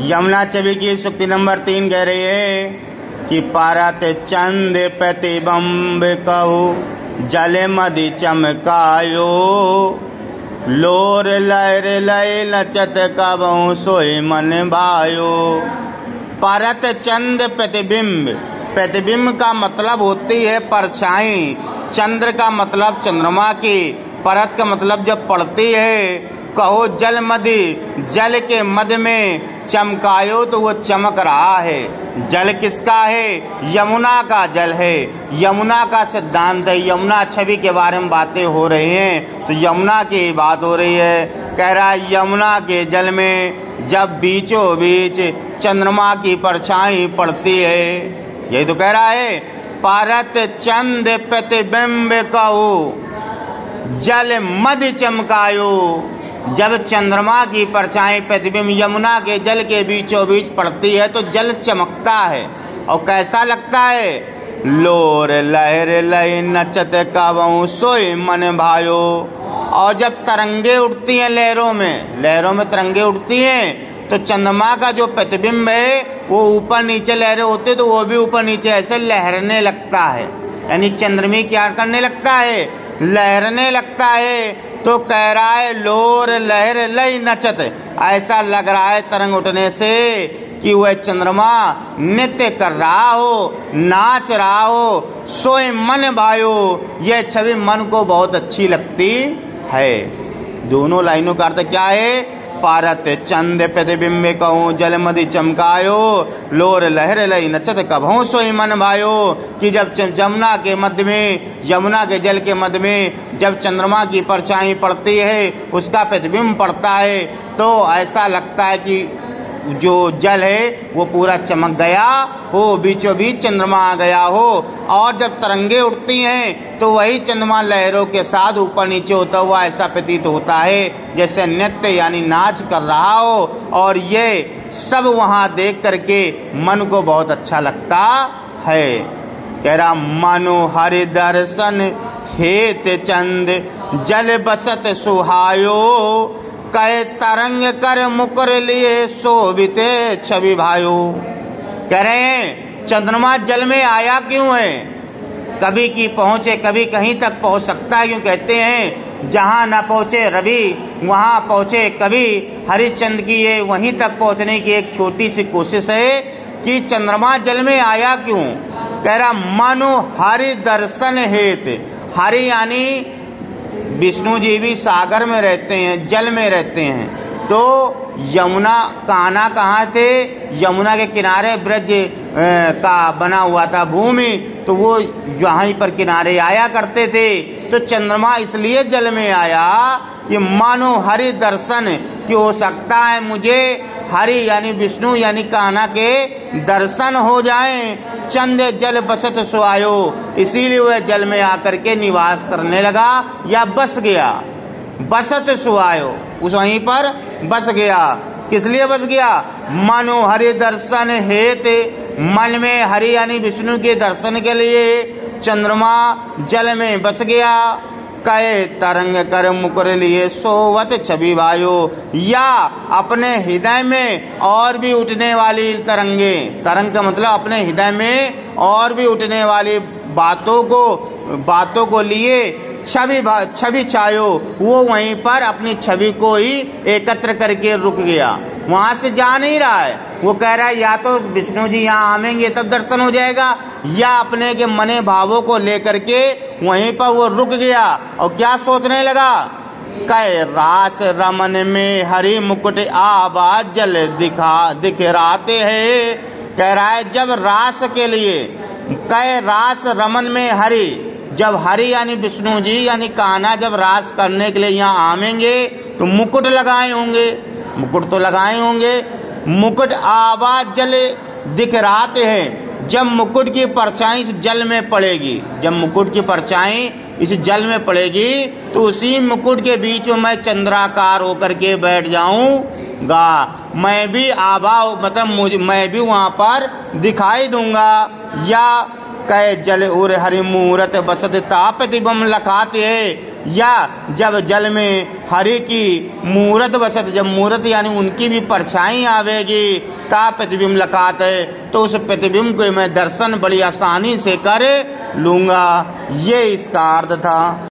यमुना छवि की सूक्ति नंबर 3 कह रही है कि परत चंद प्रतिबिंब कहु जल मदि चमकायो, लोर लहर लय नचत कबहु सोई मन भायो। परत चंद प्रतिबिंब, प्रतिबिंब का मतलब होती है परछाई, चंद्र का मतलब चंद्रमा की, परत का मतलब जब पड़ती है। कहो जल मदि, जल के मध्य में चमकायो तो वो चमक रहा है। जल किसका है? यमुना का जल है। यमुना का सिद्धांत है। यमुना छवि के बारे में बातें हो रही हैं तो यमुना की बात हो रही है। कह रहा है यमुना के जल में जब बीचों बीच चंद्रमा की परछाई पड़ती है, यही तो कह रहा है। परत चंद प्रतिबिंब कहु जल मधि चमकायो, जब चंद्रमा की परछाई प्रतिबिंब यमुना के जल के बीचों बीच पड़ती है तो जल चमकता है और कैसा लगता है? लोर लहर लय नचत कबहु सोई मन भायो। और जब तरंगे उठती हैं लहरों में तरंगे उठती हैं तो चंद्रमा का जो प्रतिबिंब है वो ऊपर नीचे लहरें होती तो वो भी ऊपर नीचे ऐसे लहरने लगता है, यानी चंद्रमी क्या करने लगता है? लहरने लगता है। तो कह रहा है लोर लहर लय नचत, ऐसा लग रहा है तरंग उठने से कि वह चंद्रमा नृत्य कर रहा हो, नाच रहा हो। सोए मन भायो, यह छवि मन को बहुत अच्छी लगती है। दोनों लाइनों का अर्थ क्या है? परत चंद प्रतिबिंब कहूँ जल मधि चमकायो, लोर लहर लय नचत कबहु सोई मन भायो। कि जब यमुना के मध्य में, यमुना के जल के मध्य में जब चंद्रमा की परछाई पड़ती है, उसका प्रतिबिंब पड़ता है तो ऐसा लगता है कि जो जल है वो पूरा चमक गया हो, बीचों बीच चंद्रमा आ गया हो। और जब तरंगे उठती हैं तो वही चंद्रमा लहरों के साथ ऊपर नीचे होता हुआ ऐसा प्रतीत होता है जैसे नृत्य यानी नाच कर रहा हो। और ये सब वहाँ देख करके मन को बहुत अच्छा लगता है। कह रहा मनु हरि दर्शन हेत चंद जल बसत सुहायो, कहे तरंग कर मुकर लिए शोभिते छवि भायो। कह रहे हैं चंद्रमा जल में आया क्यों है? कभी की पहुंचे कभी कहीं तक पहुंच सकता है। क्यों कहते हैं जहां ना पहुंचे रवि वहां पहुंचे कवि। हरिश्चंद्र की ये वहीं तक पहुंचने की एक छोटी सी कोशिश है कि चंद्रमा जल में आया क्यों। कह रहा मनु हरि दर्शन हेत, हरि यानी विष्णु जी भी सागर में रहते हैं, जल में रहते हैं। तो यमुना कान्हा कहाँ थे? यमुना के किनारे ब्रज का बना हुआ था भूमि, तो वो यहाँ पर किनारे आया करते थे। तो चंद्रमा इसलिए जल में आया कि मानो हरि दर्शन, कि हो सकता है मुझे हरि यानी विष्णु यानी कान्हा के दर्शन हो जाएं। चंद जल बसत सुआयो, इसीलिए वह जल में आकर के निवास करने लगा या बस गया। बसत सुआयो, उस वहीं पर बस गया। किस लिए बस गया? मनु हरि दर्शन हेते, मन में हरि यानी विष्णु के दर्शन के लिए चंद्रमा जल में बस गया। कहे तरंग कर मुकर लिए सोवत छवि भायो, या अपने हृदय में और भी उठने वाली तरंगे, तरंग का मतलब अपने हृदय में और भी उठने वाली बातों को लिए छवि छायो, वो वहीं पर अपनी छवि को ही एकत्र करके रुक गया, वहां से जा नहीं रहा है। वो कह रहा है या तो विष्णु जी यहाँ आवेंगे तब दर्शन हो जाएगा, या अपने के मने भावों को लेकर के वहीं पर वो रुक गया और क्या सोचने लगा। कह रास रमन में हरि मुकुट आवाज जल दिखराते हैं। कह रहा है जब रास के लिए, कह रास रमन में हरि, जब हरि यानी विष्णु जी यानी कान्हा जब रास करने के लिए यहाँ आवेंगे तो मुकुट लगाए होंगे, मुकुट तो लगाए होंगे। मुकुट आवाज जल दिखराते हैं, जब मुकुट की परछाई इस जल में पड़ेगी, जब मुकुट की परछाई इस जल में पड़ेगी तो उसी मुकुट के बीच में मैं चंद्राकार होकर के बैठ जाऊंगा, मैं भी आभा मतलब मैं भी वहां पर दिखाई दूंगा। या कह जल उर हरि मूरत बसत ता प्रतिबिंब लखाते है, या जब जल में हरि की मूरत बसत, जब मूरत यानी उनकी भी परछाई आवेगी, ता प्रतिबिंब लखात है, तो उस प्रतिबिंब को मैं दर्शन बड़ी आसानी से कर लूंगा। ये इसका अर्थ था।